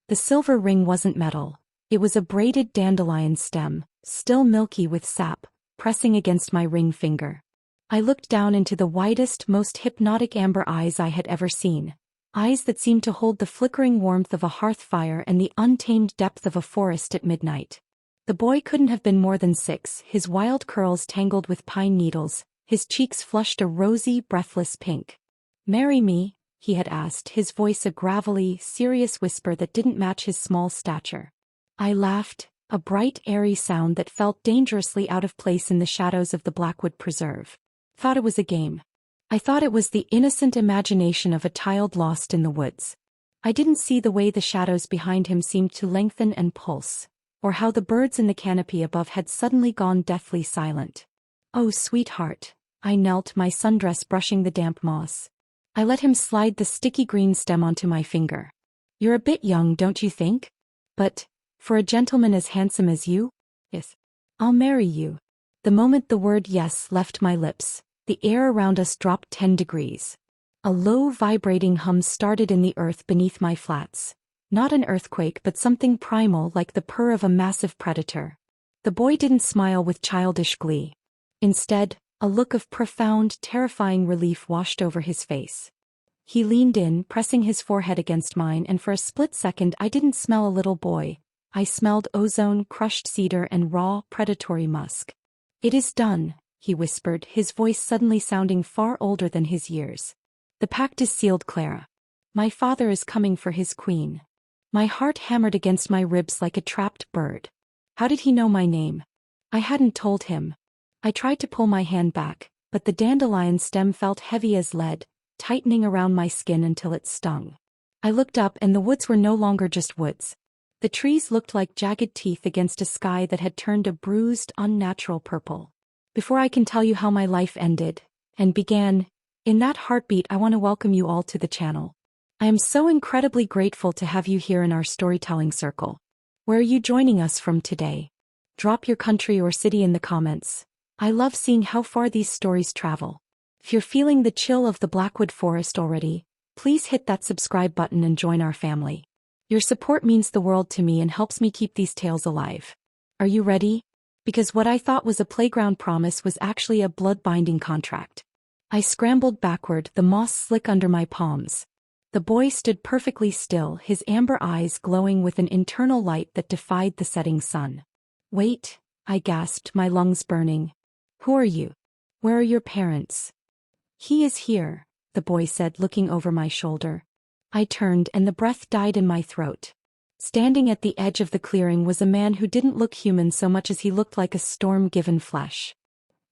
The silver ring wasn't metal. It was a braided dandelion stem, still milky with sap, pressing against my ring finger. I looked down into the widest, most hypnotic amber eyes I had ever seen. Eyes that seemed to hold the flickering warmth of a hearth fire and the untamed depth of a forest at midnight. The boy couldn't have been more than 6, his wild curls tangled with pine needles, his cheeks flushed a rosy, breathless pink. "Marry me?" he had asked, his voice a gravelly, serious whisper that didn't match his small stature. I laughed, a bright, airy sound that felt dangerously out of place in the shadows of the Blackwood Preserve. Thought it was a game. I thought it was the innocent imagination of a child lost in the woods. I didn't see the way the shadows behind him seemed to lengthen and pulse, or how the birds in the canopy above had suddenly gone deathly silent. "Oh, sweetheart," I knelt, my sundress brushing the damp moss. I let him slide the sticky green stem onto my finger. "You're a bit young, don't you think? But, for a gentleman as handsome as you? Yes. I'll marry you." The moment the word yes left my lips, the air around us dropped 10 degrees. A low vibrating hum started in the earth beneath my flats. Not an earthquake but something primal like the purr of a massive predator. The boy didn't smile with childish glee. Instead, a look of profound, terrifying relief washed over his face. He leaned in, pressing his forehead against mine, and for a split second I didn't smell a little boy. I smelled ozone, crushed cedar, and raw, predatory musk. "It is done," he whispered, his voice suddenly sounding far older than his years. "The pact is sealed, Clara. My father is coming for his queen." My heart hammered against my ribs like a trapped bird. How did he know my name? I hadn't told him. I tried to pull my hand back, but the dandelion stem felt heavy as lead, tightening around my skin until it stung. I looked up and the woods were no longer just woods. The trees looked like jagged teeth against a sky that had turned a bruised, unnatural purple. Before I can tell you how my life ended and began, in that heartbeat, I want to welcome you all to the channel. I am so incredibly grateful to have you here in our storytelling circle. Where are you joining us from today? Drop your country or city in the comments. I love seeing how far these stories travel. If you're feeling the chill of the Blackwood Forest already, please hit that subscribe button and join our family. Your support means the world to me and helps me keep these tales alive. Are you ready? Because what I thought was a playground promise was actually a blood-binding contract. I scrambled backward, the moss slick under my palms. The boy stood perfectly still, his amber eyes glowing with an internal light that defied the setting sun. "Wait," I gasped, my lungs burning. "Who are you? Where are your parents?" "He is here," the boy said, looking over my shoulder. I turned and the breath died in my throat. Standing at the edge of the clearing was a man who didn't look human so much as he looked like a storm-given flesh.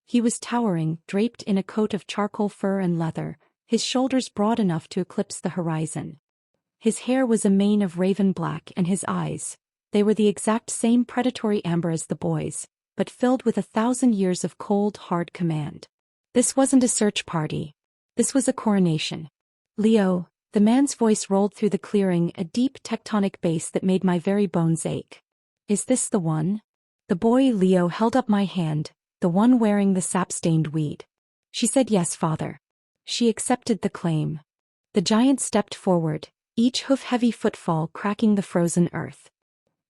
He was towering, draped in a coat of charcoal fur and leather, his shoulders broad enough to eclipse the horizon. His hair was a mane of raven black, and his eyes, they were the exact same predatory amber as the boy's, but filled with 1,000 years of cold, hard command. This wasn't a search party. This was a coronation. "Leo," the man's voice rolled through the clearing, a deep tectonic bass that made my very bones ache. "Is this the one?" The boy Leo held up my hand, the one wearing the sap-stained weed. She said, "Yes, father." She accepted the claim. The giant stepped forward, each hoof-heavy footfall cracking the frozen earth.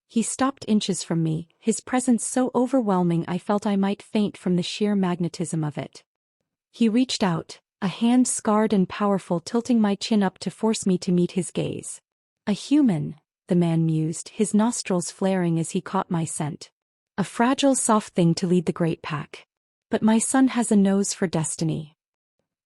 He stopped inches from me, his presence so overwhelming I felt I might faint from the sheer magnetism of it. He reached out, a hand scarred and powerful tilting my chin up to force me to meet his gaze. "A human," the man mused, his nostrils flaring as he caught my scent. "A fragile, soft thing to lead the great pack. But my son has a nose for destiny."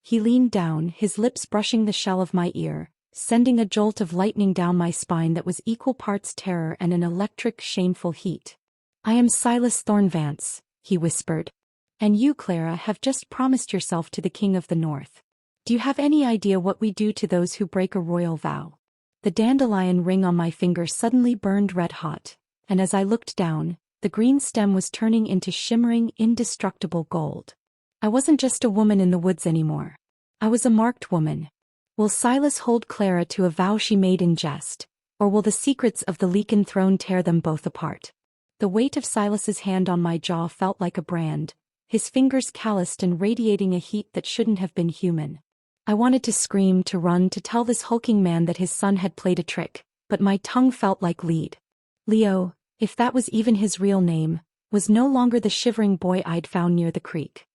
He leaned down, his lips brushing the shell of my ear, sending a jolt of lightning down my spine that was equal parts terror and an electric, shameful heat. "I am Silas Thornvance," he whispered. "And you, Clara, have just promised yourself to the King of the North. Do you have any idea what we do to those who break a royal vow?" The dandelion ring on my finger suddenly burned red hot, and as I looked down, the green stem was turning into shimmering, indestructible gold. I wasn't just a woman in the woods anymore. I was a marked woman. Will Silas hold Clara to a vow she made in jest, or will the secrets of the Lycan throne tear them both apart? The weight of Silas's hand on my jaw felt like a brand, his fingers calloused and radiating a heat that shouldn't have been human. I wanted to scream, to run, to tell this hulking man that his son had played a trick, but my tongue felt like lead. Leo, if that was even his real name, was no longer the shivering boy I'd found near the creek.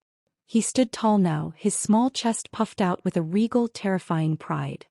He stood tall now, his small chest puffed out with a regal, terrifying pride.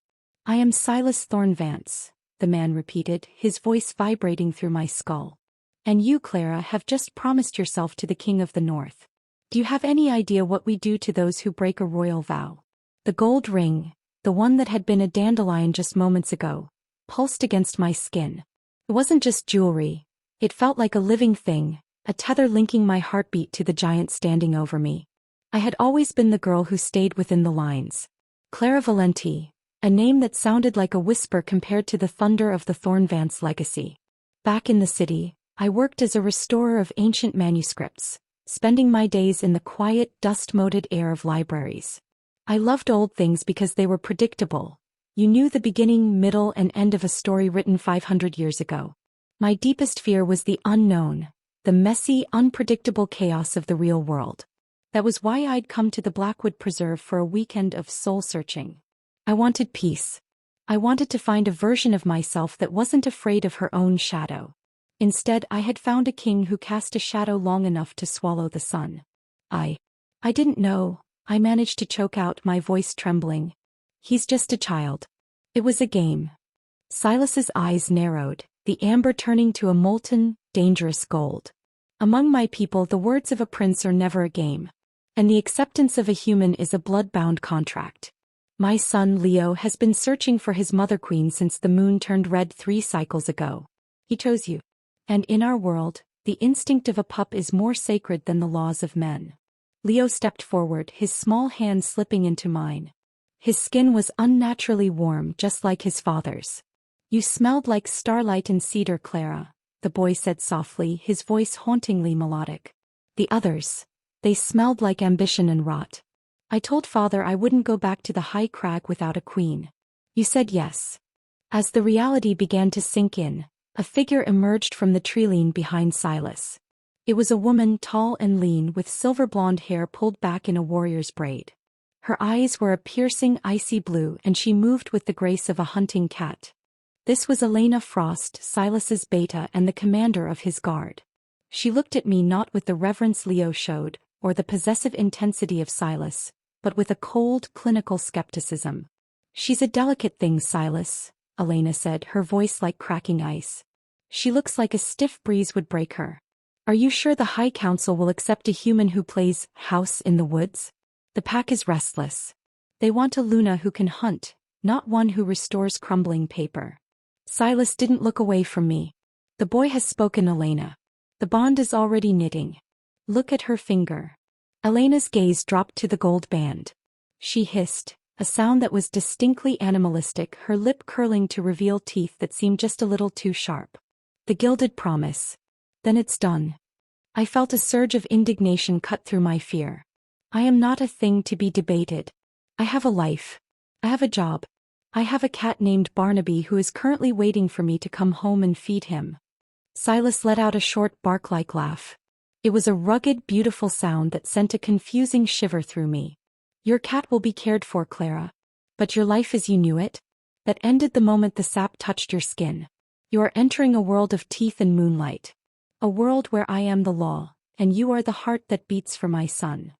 "I am Silas Thorne Vance," the man repeated, his voice vibrating through my skull. "And you, Clara, have just promised yourself to the King of the North. Do you have any idea what we do to those who break a royal vow?" The gold ring, the one that had been a dandelion just moments ago, pulsed against my skin. It wasn't just jewelry. It felt like a living thing, a tether linking my heartbeat to the giant standing over me. I had always been the girl who stayed within the lines. Clara Valenti, a name that sounded like a whisper compared to the thunder of the Thorne Vance legacy. Back in the city, I worked as a restorer of ancient manuscripts, spending my days in the quiet, dust-moted air of libraries. I loved old things because they were predictable. You knew the beginning, middle, and end of a story written 500 years ago. My deepest fear was the unknown, the messy, unpredictable chaos of the real world. That was why I'd come to the Blackwood Preserve for a weekend of soul-searching. I wanted peace. I wanted to find a version of myself that wasn't afraid of her own shadow. Instead, I had found a king who cast a shadow long enough to swallow the sun. I didn't know, I managed to choke out, my voice trembling. "He's just a child." It was a game. Silas's eyes narrowed, the amber turning to a molten, dangerous gold. Among my people, the words of a prince are never a game. And the acceptance of a human is a blood-bound contract. My son Leo has been searching for his mother queen since the moon turned red 3 cycles ago. He chose you. And in our world, the instinct of a pup is more sacred than the laws of men. Leo stepped forward, his small hand slipping into mine. His skin was unnaturally warm, just like his father's. "You smelled like starlight and cedar, Clara," the boy said softly, his voice hauntingly melodic. "The others, they smelled like ambition and rot. I told father I wouldn't go back to the high crag without a queen. You said yes." As the reality began to sink in, a figure emerged from the tree-line behind Silas. It was a woman, tall and lean, with silver blonde hair pulled back in a warrior's braid. Her eyes were a piercing icy blue, and she moved with the grace of a hunting cat. This was Elena Frost, Silas's beta and the commander of his guard. She looked at me not with the reverence Leo showed, or the possessive intensity of Silas, but with a cold, clinical skepticism. "She's a delicate thing, Silas," Elena said, her voice like cracking ice. "She looks like a stiff breeze would break her. Are you sure the High Council will accept a human who plays house in the woods? The pack is restless. They want a Luna who can hunt, not one who restores crumbling paper." Silas didn't look away from me. "The boy has spoken, Elena. The bond is already knitting. Look at her finger." Elena's gaze dropped to the gold band. She hissed, a sound that was distinctly animalistic, her lip curling to reveal teeth that seemed just a little too sharp. "The gilded promise. Then it's done." I felt a surge of indignation cut through my fear. I am not a thing to be debated. I have a life. I have a job. I have a cat named Barnaby who is currently waiting for me to come home and feed him. Silas let out a short bark-like laugh. It was a rugged, beautiful sound that sent a confusing shiver through me. "Your cat will be cared for, Clara. But your life as you knew it? That ended the moment the sap touched your skin. You are entering a world of teeth and moonlight. A world where I am the law, and you are the heart that beats for my son."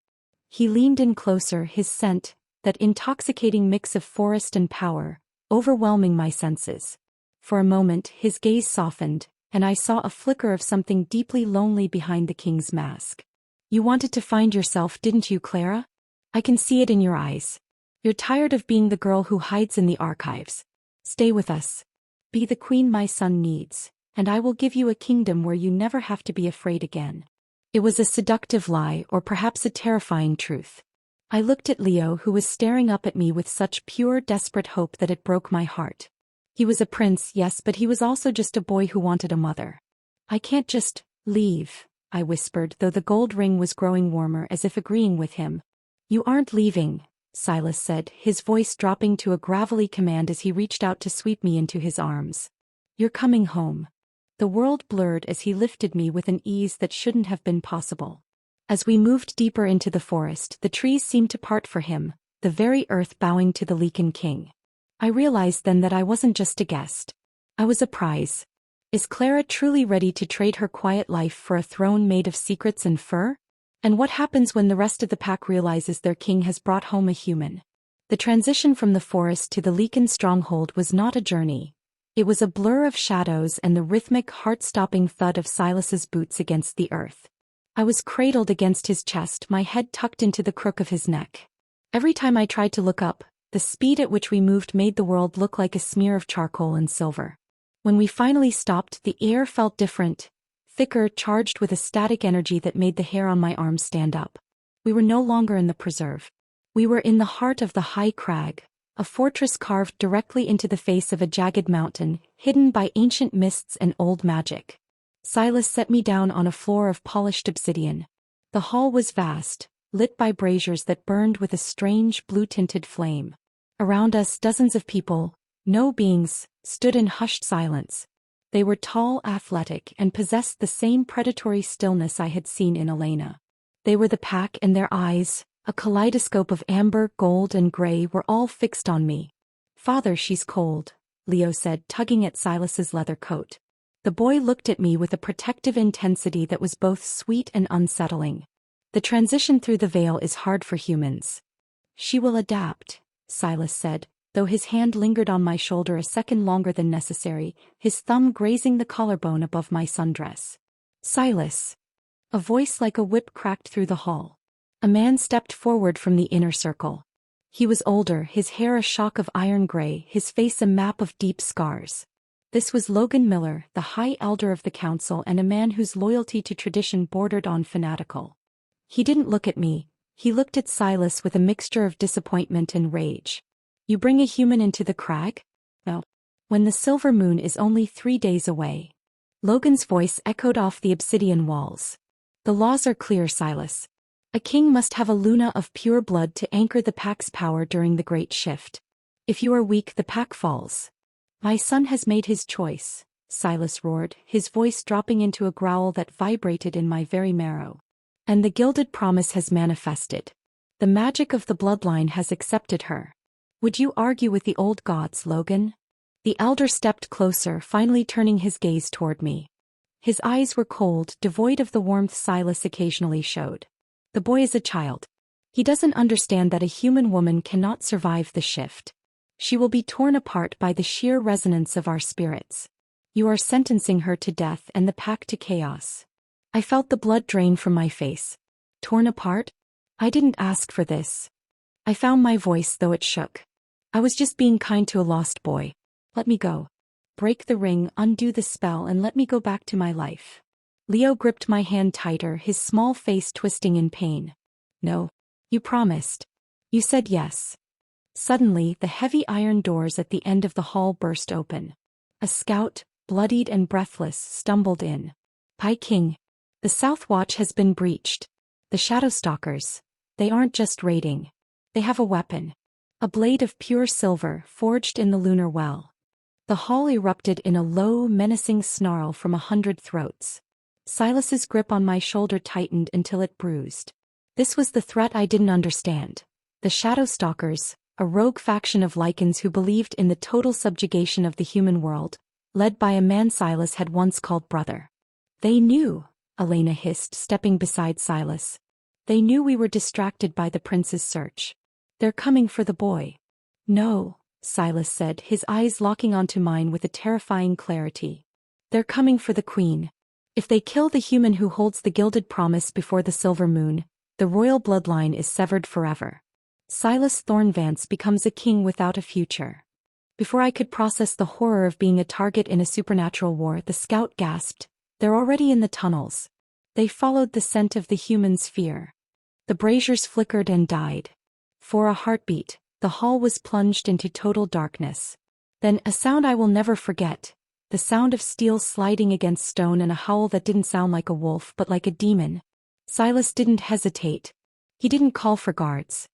He leaned in closer, his scent, that intoxicating mix of forest and power, overwhelming my senses. For a moment, his gaze softened, and I saw a flicker of something deeply lonely behind the king's mask. "You wanted to find yourself, didn't you, Clara? I can see it in your eyes. You're tired of being the girl who hides in the archives. Stay with us. Be the queen my son needs, and I will give you a kingdom where you never have to be afraid again." It was a seductive lie, or perhaps a terrifying truth. I looked at Leo, who was staring up at me with such pure, desperate hope that it broke my heart. He was a prince, yes, but he was also just a boy who wanted a mother. "I can't just leave," I whispered, though the gold ring was growing warmer, as if agreeing with him. "You aren't leaving," Silas said, his voice dropping to a gravelly command as he reached out to sweep me into his arms. "You're coming home." The world blurred as he lifted me with an ease that shouldn't have been possible. As we moved deeper into the forest, the trees seemed to part for him, the very earth bowing to the Lycan King. I realized then that I wasn't just a guest. I was a prize. Is Clara truly ready to trade her quiet life for a throne made of secrets and fur? And what happens when the rest of the pack realizes their king has brought home a human? The transition from the forest to the Lycan stronghold was not a journey. It was a blur of shadows and the rhythmic, heart-stopping thud of Silas's boots against the earth. I was cradled against his chest, my head tucked into the crook of his neck. Every time I tried to look up, the speed at which we moved made the world look like a smear of charcoal and silver. When we finally stopped, the air felt different, thicker, charged with a static energy that made the hair on my arms stand up. We were no longer in the preserve. We were in the heart of the high crag, a fortress carved directly into the face of a jagged mountain, hidden by ancient mists and old magic. Silas set me down on a floor of polished obsidian. The hall was vast, lit by braziers that burned with a strange blue-tinted flame. Around us, dozens of people, no beings, stood in hushed silence. They were tall, athletic, and possessed the same predatory stillness I had seen in Elena. They were the pack, and their eyes, a kaleidoscope of amber, gold, and gray, were all fixed on me. "Father, she's cold," Leo said, tugging at Silas's leather coat. The boy looked at me with a protective intensity that was both sweet and unsettling. "The transition through the veil is hard for humans." "She will adapt," Silas said, though his hand lingered on my shoulder a second longer than necessary, his thumb grazing the collarbone above my sundress. "Silas!" A voice like a whip cracked through the hall. A man stepped forward from the inner circle. He was older, his hair a shock of iron gray, his face a map of deep scars. This was Logan Miller, the high elder of the council and a man whose loyalty to tradition bordered on fanatical. He didn't look at me, he looked at Silas with a mixture of disappointment and rage. "You bring a human into the crag? Well, when the silver moon is only 3 days away." Logan's voice echoed off the obsidian walls. "The laws are clear, Silas. A king must have a luna of pure blood to anchor the pack's power during the Great Shift. If you are weak, the pack falls." "My son has made his choice," Silas roared, his voice dropping into a growl that vibrated in my very marrow. "And the gilded promise has manifested. The magic of the bloodline has accepted her. Would you argue with the old gods, Logan?" The elder stepped closer, finally turning his gaze toward me. His eyes were cold, devoid of the warmth Silas occasionally showed. "The boy is a child. He doesn't understand that a human woman cannot survive the shift. She will be torn apart by the sheer resonance of our spirits. You are sentencing her to death and the pack to chaos." I felt the blood drain from my face. Torn apart? I didn't ask for this. I found my voice, though it shook. "I was just being kind to a lost boy. Let me go. Break the ring, undo the spell, and let me go back to my life." Leo gripped my hand tighter, his small face twisting in pain. "No. You promised. You said yes." Suddenly, the heavy iron doors at the end of the hall burst open. A scout, bloodied and breathless, stumbled in. "Pi King. The South Watch has been breached. The Shadowstalkers. They aren't just raiding. They have a weapon. A blade of pure silver, forged in the lunar well." The hall erupted in a low, menacing snarl from 100 throats. Silas's grip on my shoulder tightened until it bruised. This was the threat I didn't understand. The Shadowstalkers, a rogue faction of Lycans who believed in the total subjugation of the human world, led by a man Silas had once called brother. "They knew," Elena hissed, stepping beside Silas. "They knew we were distracted by the prince's search. They're coming for the boy." "No," Silas said, his eyes locking onto mine with a terrifying clarity. "They're coming for the queen. If they kill the human who holds the gilded promise before the silver moon, the royal bloodline is severed forever. Silas Thornvance becomes a king without a future." Before I could process the horror of being a target in a supernatural war, the scout gasped, "They're already in the tunnels." They followed the scent of the human's fear. The braziers flickered and died. For a heartbeat, the hall was plunged into total darkness. Then a sound I will never forget. The sound of steel sliding against stone and a howl that didn't sound like a wolf but like a demon. Silas didn't hesitate. He didn't call for guards.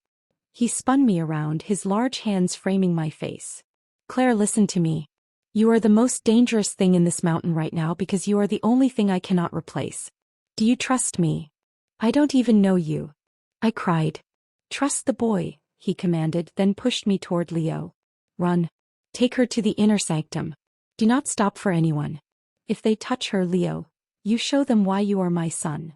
He spun me around, his large hands framing my face. "Claire, listen to me. You are the most dangerous thing in this mountain right now because you are the only thing I cannot replace. Do you trust me? I don't even know you." I cried. "Trust the boy," he commanded, then pushed me toward Leo. "Run. Take her to the inner sanctum. Do not stop for anyone. If they touch her, Leo, you show them why you are my son.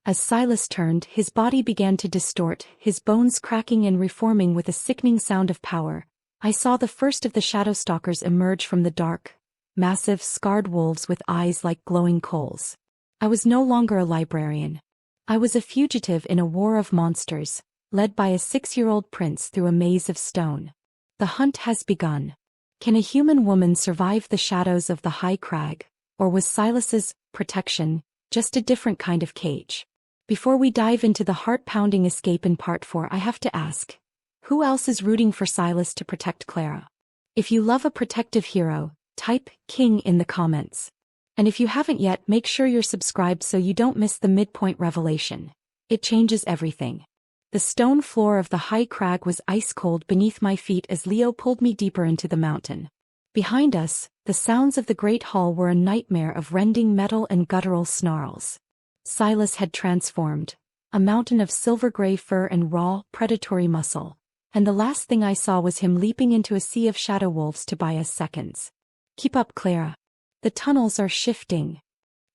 As Silas turned, his body began to distort, his bones cracking and reforming with a sickening sound of power. I saw the first of the shadow stalkers emerge from the dark, massive, scarred wolves with eyes like glowing coals. I was no longer a librarian. I was a fugitive in a war of monsters, led by a 6-year-old prince through a maze of stone. The hunt has begun. Can a human woman survive the shadows of the high crag, or was Silas's protection just a different kind of cage? Before we dive into the heart-pounding escape in Part 4, I have to ask, who else is rooting for Silas to protect Clara? If you love a protective hero, type King in the comments. And if you haven't yet, make sure you're subscribed so you don't miss the midpoint revelation. It changes everything. The stone floor of the high crag was ice-cold beneath my feet as Leo pulled me deeper into the mountain. Behind us, the sounds of the great hall were a nightmare of rending metal and guttural snarls. Silas had transformed, a mountain of silver-gray fur and raw, predatory muscle, and the last thing I saw was him leaping into a sea of shadow wolves to buy us seconds. Keep up, Clara. The tunnels are shifting.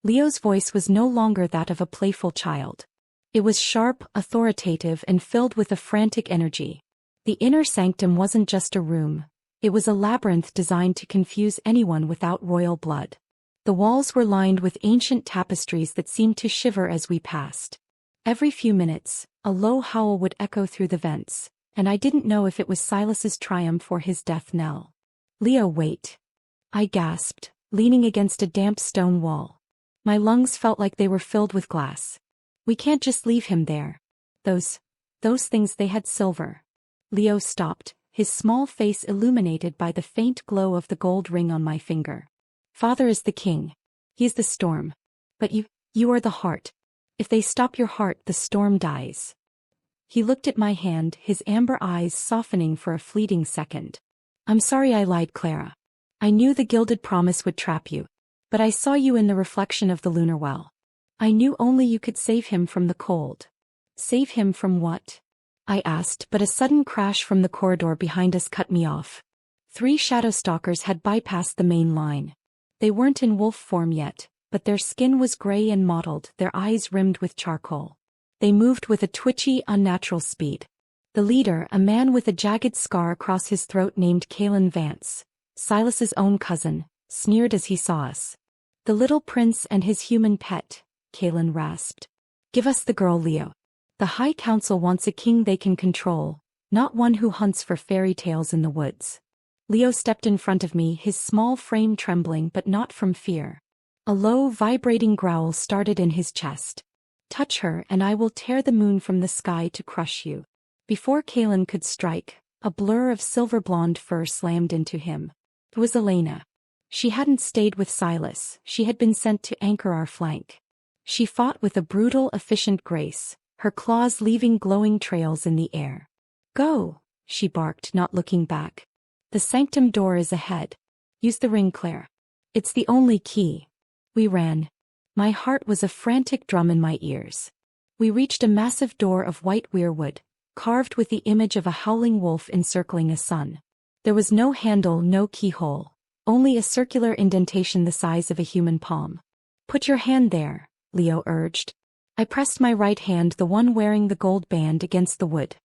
Leo's voice was no longer that of a playful child. It was sharp, authoritative, and filled with a frantic energy. The inner sanctum wasn't just a room. It was a labyrinth designed to confuse anyone without royal blood. The walls were lined with ancient tapestries that seemed to shiver as we passed. Every few minutes, a low howl would echo through the vents, and I didn't know if it was Silas's triumph or his death knell. Leo, wait. I gasped, leaning against a damp stone wall. My lungs felt like they were filled with glass. We can't just leave him there. Those things, they had silver. Leo stopped, his small face illuminated by the faint glow of the gold ring on my finger. Father is the king. He is the storm. But you are the heart. If they stop your heart, the storm dies. He looked at my hand, his amber eyes softening for a fleeting second. I'm sorry I lied, Clara. I knew the gilded promise would trap you. But I saw you in the reflection of the lunar well. I knew only you could save him from the cold. Save him from what? I asked, but a sudden crash from the corridor behind us cut me off. 3 shadow stalkers had bypassed the main line. They weren't in wolf form yet, but their skin was gray and mottled, their eyes rimmed with charcoal. They moved with a twitchy, unnatural speed. The leader, a man with a jagged scar across his throat named Kalen Vance, Silas's own cousin, sneered as he saw us. The little prince and his human pet, Kalen rasped. Give us the girl, Leo. The High Council wants a king they can control, not one who hunts for fairy tales in the woods. Leo stepped in front of me, his small frame trembling but not from fear. A low, vibrating growl started in his chest. Touch her and I will tear the moon from the sky to crush you. Before Kalen could strike, a blur of silver-blonde fur slammed into him. It was Elena. She hadn't stayed with Silas, she had been sent to anchor our flank. She fought with a brutal, efficient grace, her claws leaving glowing trails in the air. Go, she barked, not looking back. The sanctum door is ahead. Use the ring, Claire. It's the only key. We ran. My heart was a frantic drum in my ears. We reached a massive door of white weirwood, carved with the image of a howling wolf encircling a sun. There was no handle, no keyhole, only a circular indentation the size of a human palm. Put your hand there, Leo urged. I pressed my right hand, the one wearing the gold band, against the wood.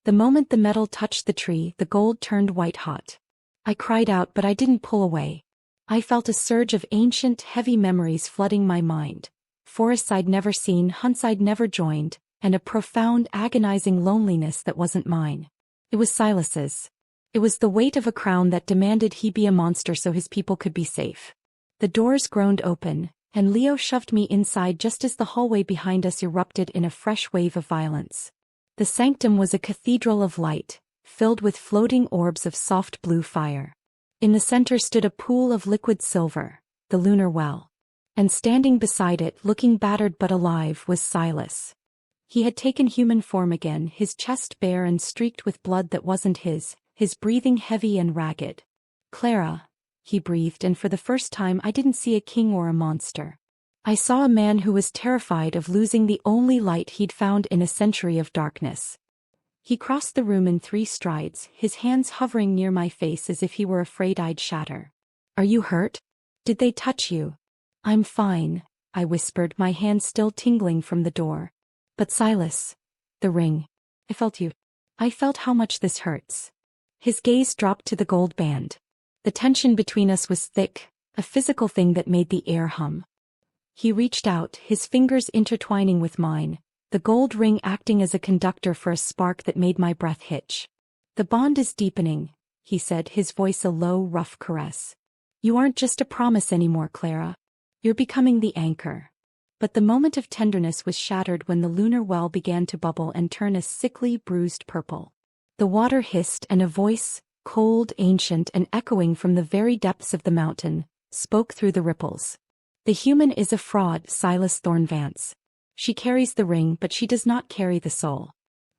The moment the metal touched the tree, the gold turned white hot. I cried out, but I didn't pull away. I felt a surge of ancient, heavy memories flooding my mind. Forests I'd never seen, hunts I'd never joined, and a profound, agonizing loneliness that wasn't mine. It was Silas's. It was the weight of a crown that demanded he be a monster so his people could be safe. The doors groaned open, and Leo shoved me inside just as the hallway behind us erupted in a fresh wave of violence. The sanctum was a cathedral of light, filled with floating orbs of soft blue fire. In the center stood a pool of liquid silver, the lunar well. And standing beside it, looking battered but alive, was Silas. He had taken human form again, his chest bare and streaked with blood that wasn't his breathing heavy and ragged. Clara, he breathed, and for the first time I didn't see a king or a monster. I saw a man who was terrified of losing the only light he'd found in a century of darkness. He crossed the room in 3 strides, his hands hovering near my face as if he were afraid I'd shatter. Are you hurt? Did they touch you? I'm fine, I whispered, my hand still tingling from the door. But Silas. The ring. I felt you. I felt how much this hurts. His gaze dropped to the gold band. The tension between us was thick, a physical thing that made the air hum. He reached out, his fingers intertwining with mine, the gold ring acting as a conductor for a spark that made my breath hitch. The bond is deepening, he said, his voice a low, rough caress. You aren't just a promise anymore, Clara. You're becoming the anchor. But the moment of tenderness was shattered when the lunar well began to bubble and turn a sickly, bruised purple. The water hissed and a voice, cold, ancient and echoing from the very depths of the mountain, spoke through the ripples. The human is a fraud, Silas Thornvance. She carries the ring but she does not carry the soul.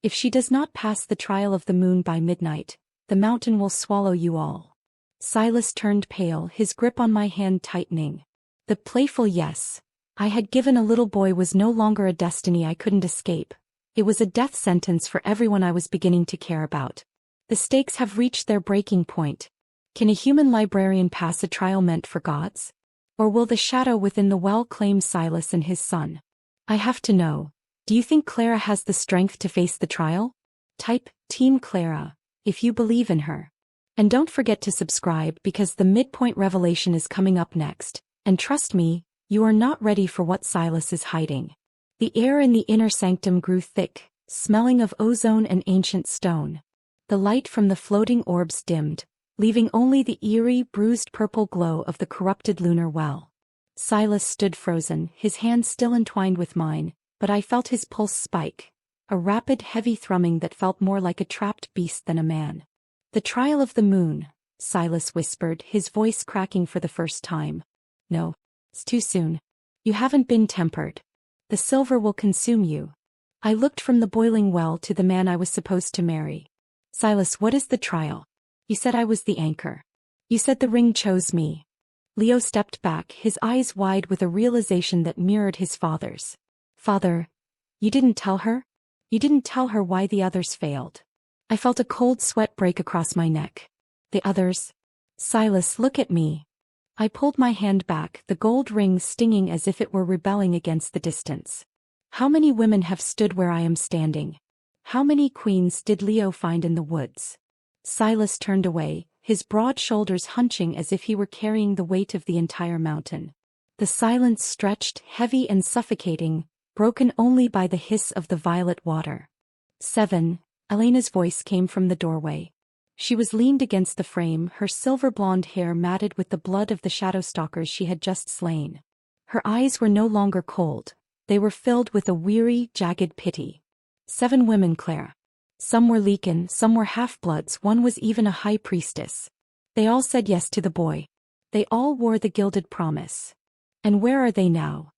If she does not pass the trial of the moon by midnight, the mountain will swallow you all. Silas turned pale, his grip on my hand tightening. The playful yes I had given a little boy was no longer a destiny I couldn't escape. It was a death sentence for everyone I was beginning to care about. The stakes have reached their breaking point. Can a human librarian pass a trial meant for gods? Or will the shadow within the well claim Silas and his son? I have to know. Do you think Clara has the strength to face the trial? Type Team Clara if you believe in her. And don't forget to subscribe because the midpoint revelation is coming up next. And trust me, you are not ready for what Silas is hiding. The air in the inner sanctum grew thick, smelling of ozone and ancient stone. The light from the floating orbs dimmed, leaving only the eerie, bruised purple glow of the corrupted lunar well. Silas stood frozen, his hands still entwined with mine, but I felt his pulse spike, a rapid, heavy thrumming that felt more like a trapped beast than a man. The trial of the moon, Silas whispered, his voice cracking for the first time. No. It's too soon. You haven't been tempered. The silver will consume you. I looked from the boiling well to the man I was supposed to marry. Silas, what is the trial? You said I was the anchor. You said the ring chose me. Leo stepped back, his eyes wide with a realization that mirrored his father's. Father, you didn't tell her? You didn't tell her why the others failed. I felt a cold sweat break across my neck. The others? Silas, look at me. I pulled my hand back, the gold ring stinging as if it were rebelling against the distance. How many women have stood where I am standing? How many queens did Leo find in the woods? Silas turned away, his broad shoulders hunching as if he were carrying the weight of the entire mountain. The silence stretched, heavy and suffocating, broken only by the hiss of the violet water. 7. Elena's voice came from the doorway. She was leaned against the frame, her silver blonde hair matted with the blood of the shadow stalkers she had just slain. Her eyes were no longer cold. They were filled with a weary, jagged pity. 7 women, Clara. Some were Lycan, some were half-bloods, one was even a high priestess. They all said yes to the boy. They all wore the gilded promise. And where are they now?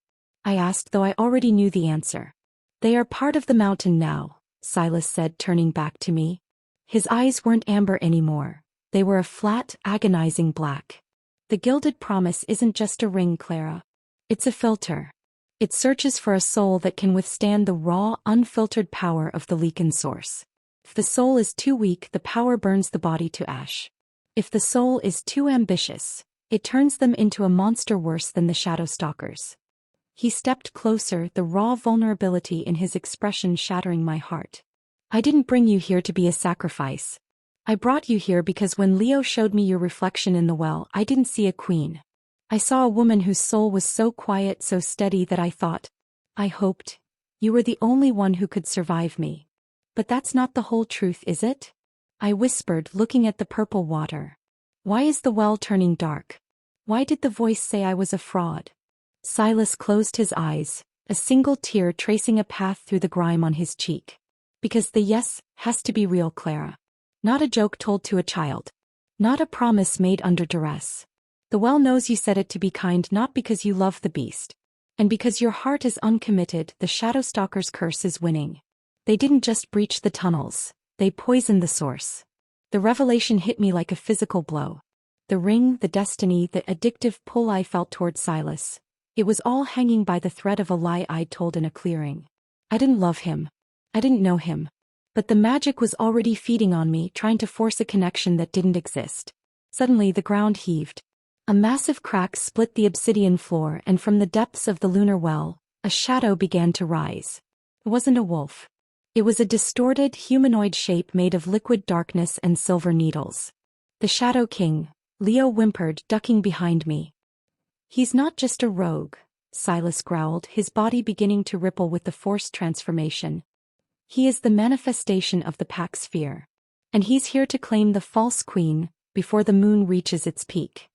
I asked, though I already knew the answer. They are part of the mountain now, Silas said, turning back to me. His eyes weren't amber anymore. They were a flat, agonizing black. The gilded promise isn't just a ring, Clara. It's a filter. It searches for a soul that can withstand the raw, unfiltered power of the Lycan source. If the soul is too weak, the power burns the body to ash. If the soul is too ambitious, it turns them into a monster worse than the shadow stalkers. He stepped closer, the raw vulnerability in his expression shattering my heart. I didn't bring you here to be a sacrifice. I brought you here because when Leo showed me your reflection in the well, I didn't see a queen. I saw a woman whose soul was so quiet, so steady that I thought, I hoped, you were the only one who could survive me. But that's not the whole truth, is it? I whispered, looking at the purple water. Why is the well turning dark? Why did the voice say I was a fraud? Silas closed his eyes, a single tear tracing a path through the grime on his cheek. Because the yes has to be real, Clara. Not a joke told to a child. Not a promise made under duress. The well knows you said it to be kind, not because you love the beast. And because your heart is uncommitted, the shadow stalker's curse is winning. They didn't just breach the tunnels, they poisoned the source. The revelation hit me like a physical blow. The ring, the destiny, the addictive pull I felt toward Silas. It was all hanging by the thread of a lie I'd told in a clearing. I didn't love him. I didn't know him. But the magic was already feeding on me, trying to force a connection that didn't exist. Suddenly the ground heaved. A massive crack split the obsidian floor, and from the depths of the lunar well, a shadow began to rise. It wasn't a wolf. It was a distorted, humanoid shape made of liquid darkness and silver needles. The Shadow King, Leo whimpered, ducking behind me. He's not just a rogue, Silas growled, his body beginning to ripple with the forced transformation. He is the manifestation of the pack's fear. And he's here to claim the false queen, before the moon reaches its peak.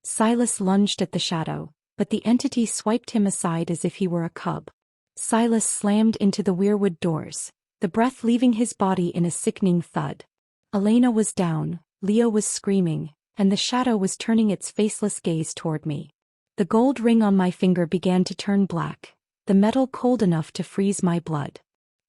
Silas lunged at the shadow, but the entity swiped him aside as if he were a cub. Silas slammed into the weirwood doors, the breath leaving his body in a sickening thud. Elena was down, Leo was screaming, and the shadow was turning its faceless gaze toward me. The gold ring on my finger began to turn black, the metal cold enough to freeze my blood.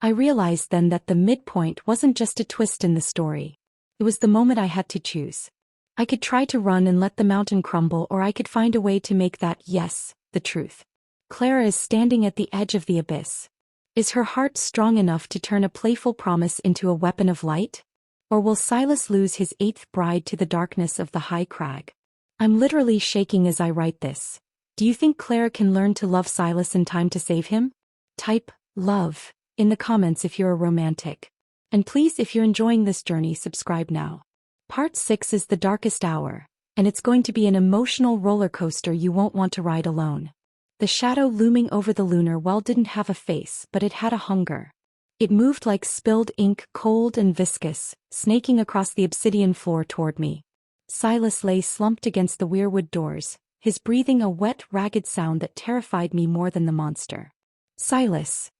I realized then that the midpoint wasn't just a twist in the story. It was the moment I had to choose. I could try to run and let the mountain crumble, or I could find a way to make that, yes, the truth. Clara is standing at the edge of the abyss. Is her heart strong enough to turn a playful promise into a weapon of light? Or will Silas lose his eighth bride to the darkness of the high crag? I'm literally shaking as I write this. Do you think Clara can learn to love Silas in time to save him? Type, love, in the comments if you're a romantic. And please, if you're enjoying this journey, subscribe now. Part 6 is the darkest hour, and it's going to be an emotional roller coaster you won't want to ride alone. The shadow looming over the lunar well didn't have a face, but it had a hunger. It moved like spilled ink, cold and viscous, snaking across the obsidian floor toward me. Silas lay slumped against the weirwood doors, his breathing a wet, ragged sound that terrified me more than the monster. Silas!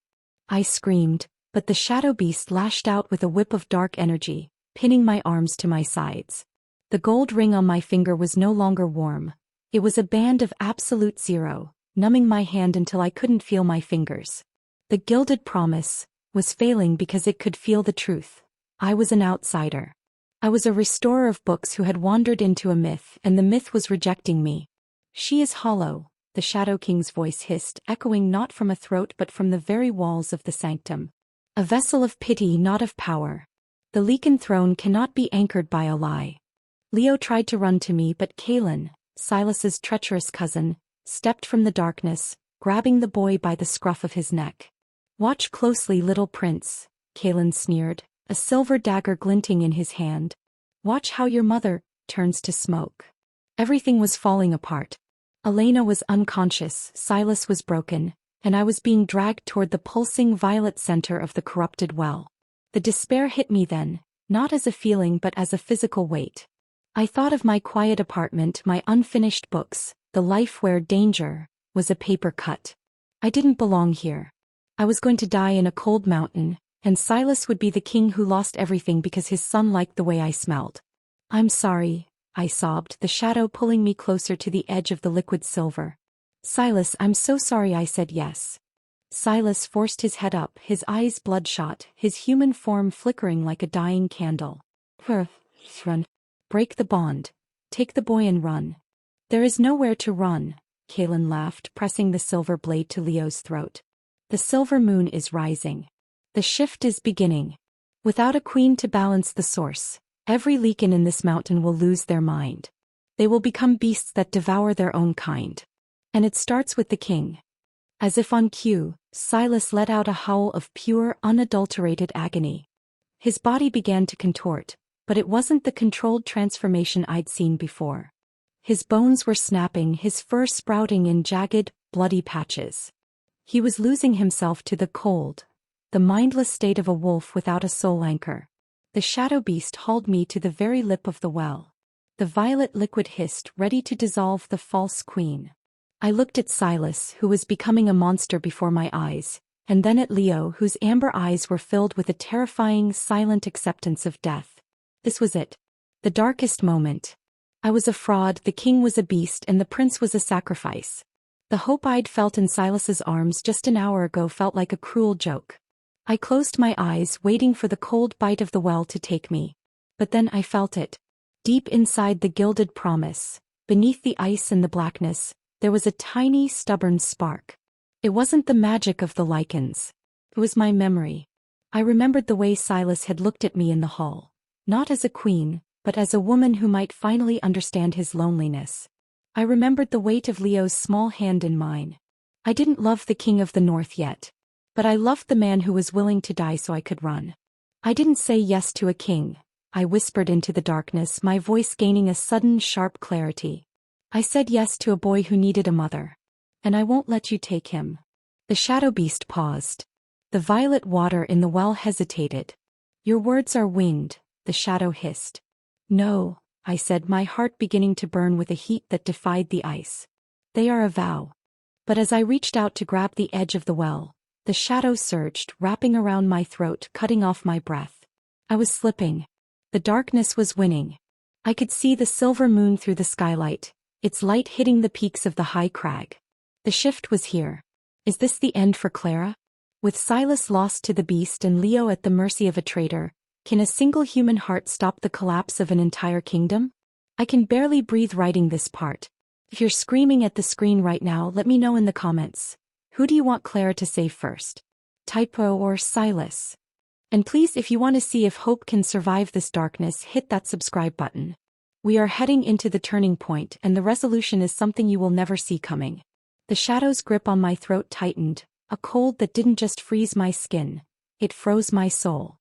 I screamed, but the shadow beast lashed out with a whip of dark energy, pinning my arms to my sides. The gold ring on my finger was no longer warm. It was a band of absolute zero, numbing my hand until I couldn't feel my fingers. The gilded promise was failing because it could feel the truth. I was an outsider. I was a restorer of books who had wandered into a myth, and the myth was rejecting me. She is hollow, the Shadow King's voice hissed, echoing not from a throat but from the very walls of the sanctum. A vessel of pity, not of power. The Lycan throne cannot be anchored by a lie. Leo tried to run to me, but Kaelin, Silas's treacherous cousin, stepped from the darkness, grabbing the boy by the scruff of his neck. Watch closely, little prince, Kaelin sneered, a silver dagger glinting in his hand. Watch how your mother turns to smoke. Everything was falling apart. Elena was unconscious, Silas was broken, and I was being dragged toward the pulsing violet center of the corrupted well. The despair hit me then, not as a feeling but as a physical weight. I thought of my quiet apartment, my unfinished books, the life where danger was a paper cut. I didn't belong here. I was going to die in a cold mountain, and Silas would be the king who lost everything because his son liked the way I smelled. I'm sorry, I sobbed, the shadow pulling me closer to the edge of the liquid silver. Silas, I'm so sorry, I said yes. Silas forced his head up, his eyes bloodshot, his human form flickering like a dying candle. Run. Break the bond. Take the boy and run. There is nowhere to run, Kaelin laughed, pressing the silver blade to Leo's throat. The silver moon is rising. The shift is beginning. Without a queen to balance the source, every Lycan in this mountain will lose their mind. They will become beasts that devour their own kind. And it starts with the king. As if on cue, Silas let out a howl of pure, unadulterated agony. His body began to contort, but it wasn't the controlled transformation I'd seen before. His bones were snapping, his fur sprouting in jagged, bloody patches. He was losing himself to the cold, the mindless state of a wolf without a soul anchor. The shadow beast hauled me to the very lip of the well. The violet liquid hissed, ready to dissolve the false queen. I looked at Silas, who was becoming a monster before my eyes, and then at Leo, whose amber eyes were filled with a terrifying, silent acceptance of death. This was it. The darkest moment. I was a fraud, the king was a beast, and the prince was a sacrifice. The hope I'd felt in Silas's arms just an hour ago felt like a cruel joke. I closed my eyes, waiting for the cold bite of the well to take me. But then I felt it. Deep inside the gilded promise, beneath the ice and the blackness, there was a tiny, stubborn spark. It wasn't the magic of the Lycans. It was my memory. I remembered the way Silas had looked at me in the hall. Not as a queen, but as a woman who might finally understand his loneliness. I remembered the weight of Leo's small hand in mine. I didn't love the king of the north yet. But I loved the man who was willing to die so I could run. I didn't say yes to a king, I whispered into the darkness, my voice gaining a sudden sharp clarity. I said yes to a boy who needed a mother. And I won't let you take him. The shadow beast paused. The violet water in the well hesitated. Your words are winged, the shadow hissed. No, I said, my heart beginning to burn with a heat that defied the ice. They are a vow. But as I reached out to grab the edge of the well, the shadow surged, wrapping around my throat, cutting off my breath. I was slipping. The darkness was winning. I could see the silver moon through the skylight, its light hitting the peaks of the high crag. The shift was here. Is this the end for Clara? With Silas lost to the beast and Leo at the mercy of a traitor, can a single human heart stop the collapse of an entire kingdom? I can barely breathe writing this part. If you're screaming at the screen right now, let me know in the comments. Who do you want Clara to save first? Typo or Silas? And please, if you want to see if hope can survive this darkness, hit that subscribe button. We are heading into the turning point, and the resolution is something you will never see coming. The shadow's grip on my throat tightened, a cold that didn't just freeze my skin, it froze my soul.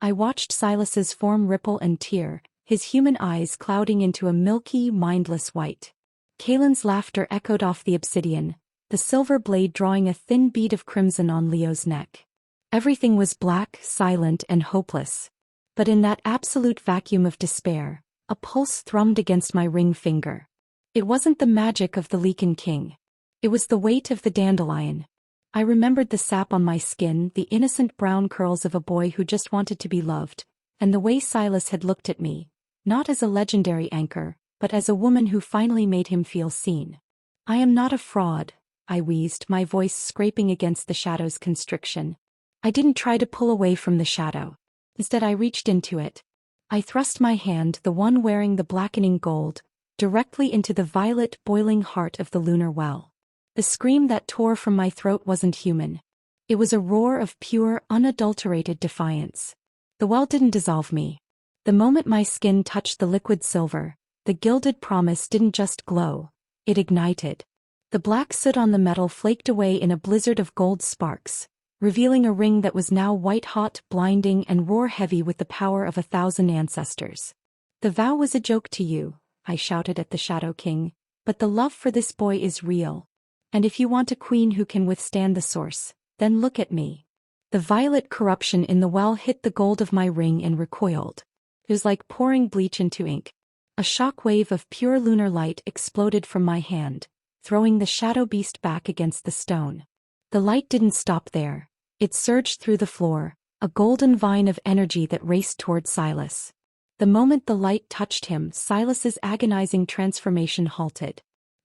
I watched Silas's form ripple and tear, his human eyes clouding into a milky, mindless white. Kaelin's laughter echoed off the obsidian, the silver blade drawing a thin bead of crimson on Leo's neck. Everything was black, silent, and hopeless. But in that absolute vacuum of despair, a pulse thrummed against my ring finger. It wasn't the magic of the Lycan King. It was the weight of the dandelion. I remembered the sap on my skin, the innocent brown curls of a boy who just wanted to be loved, and the way Silas had looked at me, not as a legendary anchor, but as a woman who finally made him feel seen. I am not a fraud, I wheezed, my voice scraping against the shadow's constriction. I didn't try to pull away from the shadow. Instead, I reached into it. I thrust my hand, the one wearing the blackening gold, directly into the violet, boiling heart of the lunar well. The scream that tore from my throat wasn't human. It was a roar of pure, unadulterated defiance. The well didn't dissolve me. The moment my skin touched the liquid silver, the gilded promise didn't just glow, it ignited. The black soot on the metal flaked away in a blizzard of gold sparks, revealing a ring that was now white-hot, blinding, and roar-heavy with the power of 1,000 ancestors. The vow was a joke to you, I shouted at the Shadow King, but the love for this boy is real. And if you want a queen who can withstand the source, then look at me. The violet corruption in the well hit the gold of my ring and recoiled. It was like pouring bleach into ink. A shock wave of pure lunar light exploded from my hand, throwing the shadow beast back against the stone. The light didn't stop there. It surged through the floor, a golden vine of energy that raced toward Silas. The moment the light touched him, Silas's agonizing transformation halted.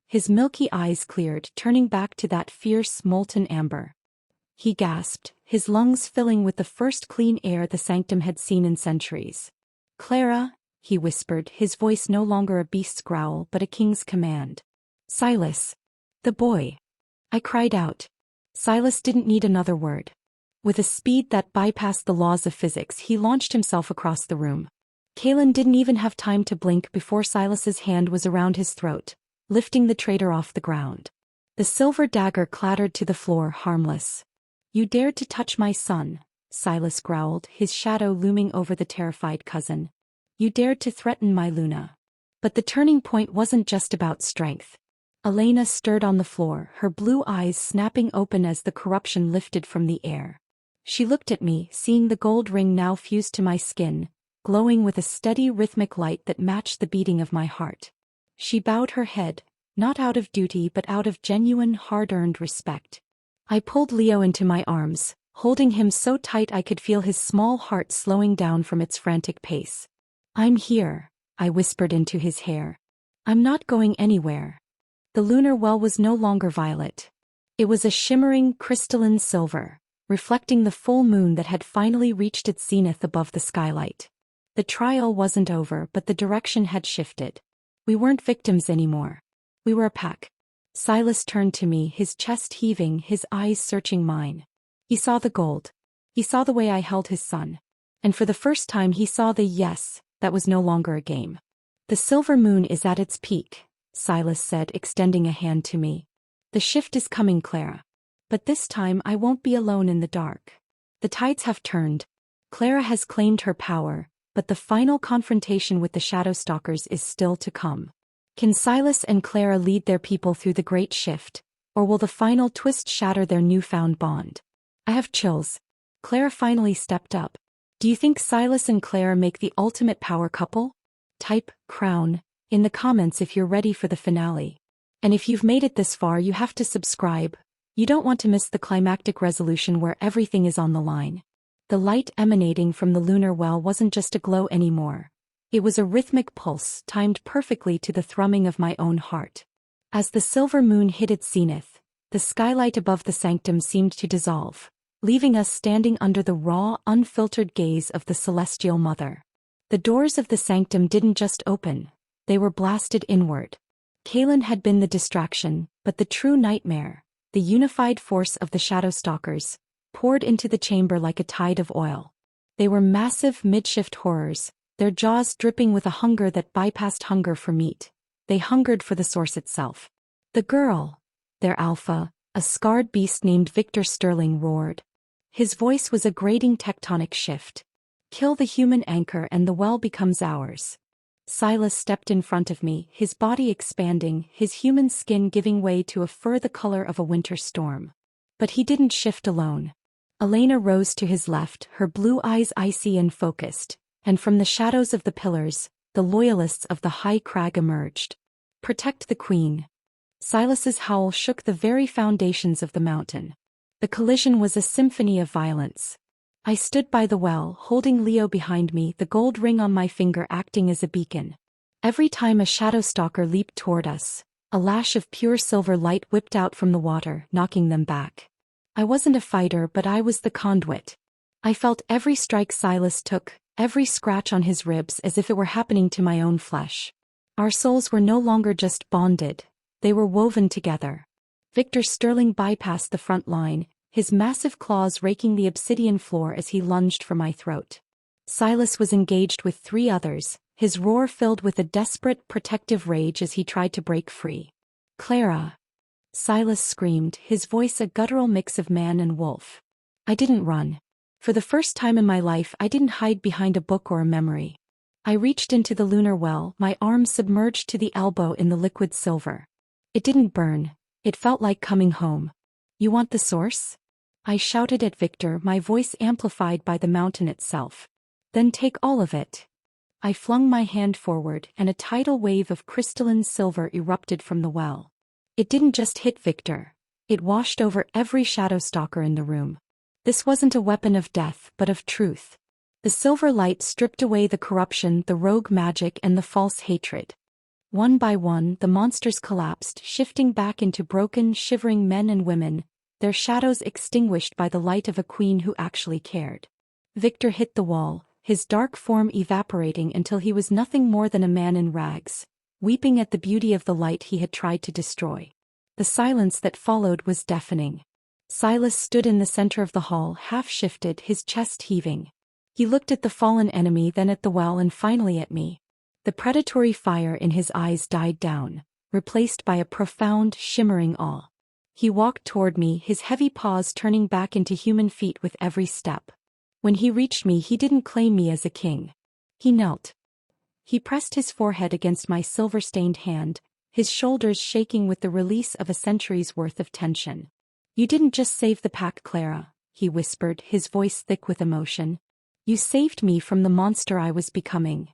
His milky eyes cleared, turning back to that fierce, molten amber. He gasped, his lungs filling with the first clean air the sanctum had seen in centuries. Clara, he whispered, his voice no longer a beast's growl but a king's command. Silas. The boy. I cried out. Silas didn't need another word. With a speed that bypassed the laws of physics, he launched himself across the room. Kaelin didn't even have time to blink before Silas's hand was around his throat, lifting the traitor off the ground. The silver dagger clattered to the floor, harmless. You dared to touch my son, Silas growled, his shadow looming over the terrified cousin. You dared to threaten my Luna. But the turning point wasn't just about strength. Elena stirred on the floor, her blue eyes snapping open as the corruption lifted from the air. She looked at me, seeing the gold ring now fused to my skin, glowing with a steady rhythmic light that matched the beating of my heart. She bowed her head, not out of duty but out of genuine, hard-earned respect. I pulled Leo into my arms, holding him so tight I could feel his small heart slowing down from its frantic pace. I'm here, I whispered into his hair. I'm not going anywhere. The lunar well was no longer violet. It was a shimmering, crystalline silver, reflecting the full moon that had finally reached its zenith above the skylight. The trial wasn't over, but the direction had shifted. We weren't victims anymore. We were a pack. Silas turned to me, his chest heaving, his eyes searching mine. He saw the gold. He saw the way I held his son. And for the first time he saw the yes, that was no longer a game. The silver moon is at its peak, Silas said, extending a hand to me. The shift is coming, Clara. But this time I won't be alone in the dark. The tides have turned. Clara has claimed her power, but the final confrontation with the Shadowstalkers is still to come. Can Silas and Clara lead their people through the great shift, or will the final twist shatter their newfound bond? I have chills. Clara finally stepped up. Do you think Silas and Clara make the ultimate power couple? Type crown in the comments if you're ready for the finale. And if you've made it this far, you have to subscribe. You don't want to miss the climactic resolution where everything is on the line. The light emanating from the lunar well wasn't just a glow anymore. It was a rhythmic pulse timed perfectly to the thrumming of my own heart. As the silver moon hit its zenith, the skylight above the sanctum seemed to dissolve, leaving us standing under the raw, unfiltered gaze of the Celestial Mother. The doors of the sanctum didn't just open, they were blasted inward. Kaelin had been the distraction, but the true nightmare, the unified force of the Shadowstalkers, poured into the chamber like a tide of oil. They were massive midshift horrors, their jaws dripping with a hunger that bypassed hunger for meat. They hungered for the source itself. The girl, their alpha, a scarred beast named Victor Sterling, roared. His voice was a grating tectonic shift. Kill the human anchor and the well becomes ours. Silas stepped in front of me, his body expanding, his human skin giving way to a fur the color of a winter storm. But he didn't shift alone. Elena rose to his left, her blue eyes icy and focused, and from the shadows of the pillars, the loyalists of the high crag emerged. Protect the queen. Silas's howl shook the very foundations of the mountain. The collision was a symphony of violence. I stood by the well, holding Leo behind me, the gold ring on my finger acting as a beacon. Every time a Shadowstalker leaped toward us, a lash of pure silver light whipped out from the water, knocking them back. I wasn't a fighter, but I was the conduit. I felt every strike Silas took, every scratch on his ribs as if it were happening to my own flesh. Our souls were no longer just bonded, they were woven together. Victor Sterling bypassed the front line, his massive claws raking the obsidian floor as he lunged for my throat. Silas was engaged with 3 others, his roar filled with a desperate, protective rage as he tried to break free. Clara! Silas screamed, his voice a guttural mix of man and wolf. I didn't run. For the first time in my life, I didn't hide behind a book or a memory. I reached into the lunar well, my arms submerged to the elbow in the liquid silver. It didn't burn. It felt like coming home. You want the source? I shouted at Victor, my voice amplified by the mountain itself. Then take all of it. I flung my hand forward, and a tidal wave of crystalline silver erupted from the well. It didn't just hit Victor. It washed over every Shadowstalker in the room. This wasn't a weapon of death, but of truth. The silver light stripped away the corruption, the rogue magic, and the false hatred. One by one, the monsters collapsed, shifting back into broken, shivering men and women, their shadows extinguished by the light of a queen who actually cared. Victor hit the wall, his dark form evaporating until he was nothing more than a man in rags, weeping at the beauty of the light he had tried to destroy. The silence that followed was deafening. Silas stood in the center of the hall, half-shifted, his chest heaving. He looked at the fallen enemy, then at the well, and finally at me. The predatory fire in his eyes died down, replaced by a profound, shimmering awe. He walked toward me, his heavy paws turning back into human feet with every step. When he reached me, he didn't claim me as a king. He knelt. He pressed his forehead against my silver-stained hand, his shoulders shaking with the release of a century's worth of tension. You didn't just save the pack, Clara, he whispered, his voice thick with emotion. You saved me from the monster I was becoming.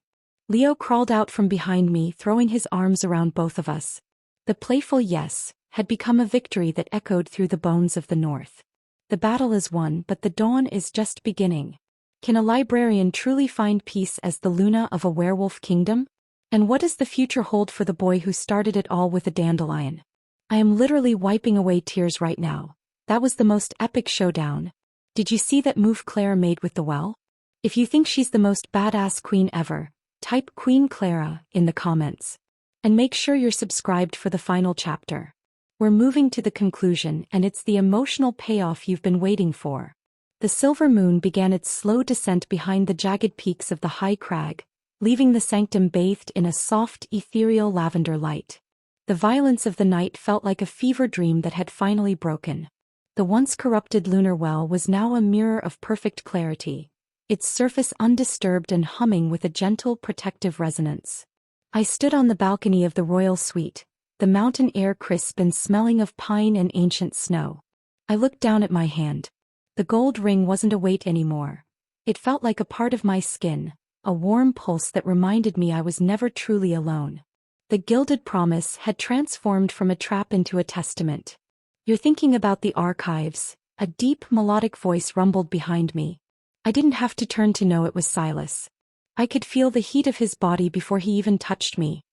Leo crawled out from behind me, throwing his arms around both of us. The playful yes had become a victory that echoed through the bones of the north. The battle is won, but the dawn is just beginning. Can a librarian truly find peace as the Luna of a werewolf kingdom? And what does the future hold for the boy who started it all with a dandelion? I am literally wiping away tears right now. That was the most epic showdown. Did you see that move Clara made with the well? If you think she's the most badass queen ever, type Queen Clara in the comments. And make sure you're subscribed for the final chapter. We're moving to the conclusion, and it's the emotional payoff you've been waiting for. The silver moon began its slow descent behind the jagged peaks of the high crag, leaving the sanctum bathed in a soft, ethereal lavender light. The violence of the night felt like a fever dream that had finally broken. The once corrupted lunar well was now a mirror of perfect clarity, its surface undisturbed and humming with a gentle protective resonance. I stood on the balcony of the royal suite, the mountain air crisp and smelling of pine and ancient snow. I looked down at my hand. The gold ring wasn't a weight anymore. It felt like a part of my skin, a warm pulse that reminded me I was never truly alone. The gilded promise had transformed from a trap into a testament. "You're thinking about the archives," a deep melodic voice rumbled behind me. I didn't have to turn to know it was Silas. I could feel the heat of his body before he even touched me.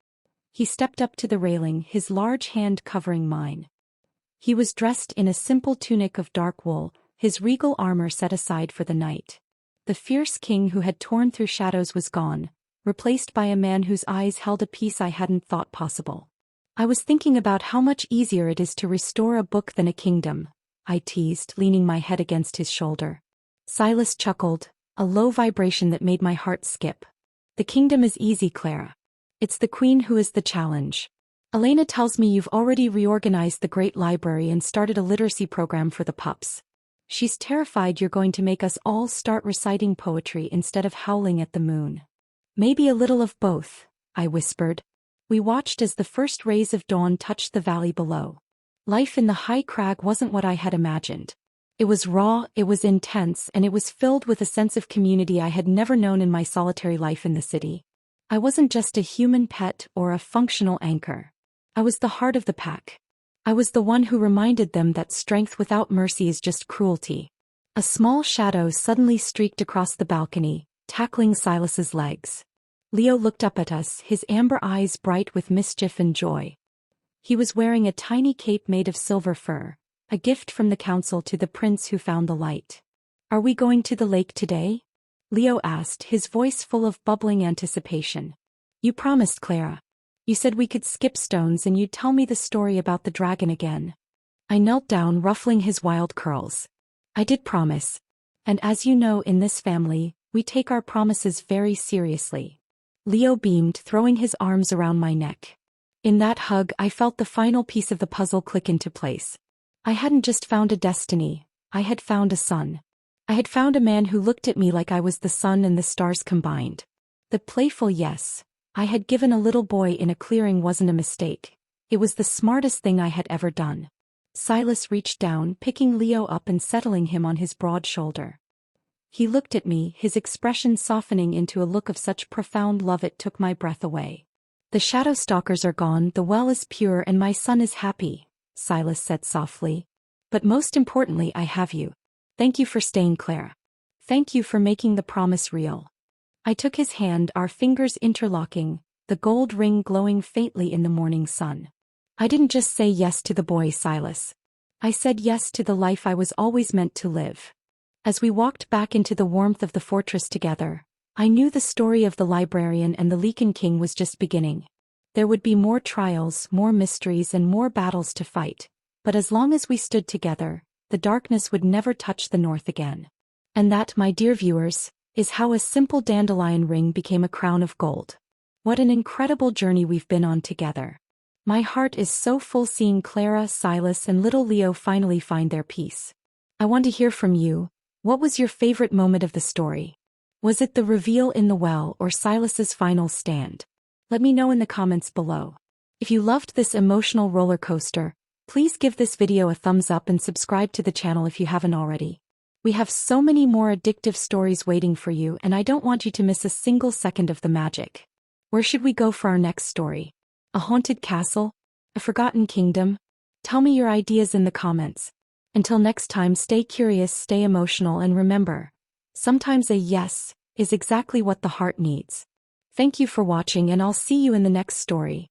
He stepped up to the railing, his large hand covering mine. He was dressed in a simple tunic of dark wool, his regal armor set aside for the night. The fierce king who had torn through shadows was gone, replaced by a man whose eyes held a peace I hadn't thought possible. "I was thinking about how much easier it is to restore a book than a kingdom," I teased, leaning my head against his shoulder. Silas chuckled, a low vibration that made my heart skip. "The kingdom is easy, Clara. It's the queen who is the challenge. Elena tells me you've already reorganized the great library and started a literacy program for the pups. She's terrified you're going to make us all start reciting poetry instead of howling at the moon." "Maybe a little of both," I whispered. We watched as the first rays of dawn touched the valley below. Life in the high crag wasn't what I had imagined. It was raw, it was intense, and it was filled with a sense of community I had never known in my solitary life in the city. I wasn't just a human pet or a functional anchor. I was the heart of the pack. I was the one who reminded them that strength without mercy is just cruelty. A small shadow suddenly streaked across the balcony, tackling Silas's legs. Leo looked up at us, his amber eyes bright with mischief and joy. He was wearing a tiny cape made of silver fur, a gift from the council to the prince who found the light. "Are we going to the lake today?" Leo asked, his voice full of bubbling anticipation. "You promised, Clara. You said we could skip stones and you'd tell me the story about the dragon again." I knelt down, ruffling his wild curls. "I did promise. And as you know, in this family, we take our promises very seriously." Leo beamed, throwing his arms around my neck. In that hug, I felt the final piece of the puzzle click into place. I hadn't just found a destiny, I had found a son. I had found a man who looked at me like I was the sun and the stars combined. The playful yes I had given a little boy in a clearing wasn't a mistake. It was the smartest thing I had ever done. Silas reached down, picking Leo up and settling him on his broad shoulder. He looked at me, his expression softening into a look of such profound love it took my breath away. "The shadow stalkers are gone, the well is pure, and my son is happy," Silas said softly. "But most importantly, I have you. Thank you for staying, Clara. Thank you for making the promise real." I took his hand, our fingers interlocking, the gold ring glowing faintly in the morning sun. "I didn't just say yes to the boy, Silas. I said yes to the life I was always meant to live." As we walked back into the warmth of the fortress together, I knew the story of the librarian and the Lycan King was just beginning. There would be more trials, more mysteries, and more battles to fight, but as long as we stood together, the darkness would never touch the north again. And that, my dear viewers, is how a simple dandelion ring became a crown of gold. What an incredible journey we've been on together. My heart is so full seeing Clara, Silas, and little Leo finally find their peace. I want to hear from you. What was your favorite moment of the story? Was it the reveal in the well or Silas's final stand? Let me know in the comments below. If you loved this emotional roller coaster, please give this video a thumbs up and subscribe to the channel if you haven't already. We have so many more addictive stories waiting for you, and I don't want you to miss a single second of the magic. Where should we go for our next story? A haunted castle? A forgotten kingdom? Tell me your ideas in the comments. Until next time, stay curious, stay emotional, and remember, sometimes a yes is exactly what the heart needs. Thank you for watching, and I'll see you in the next story.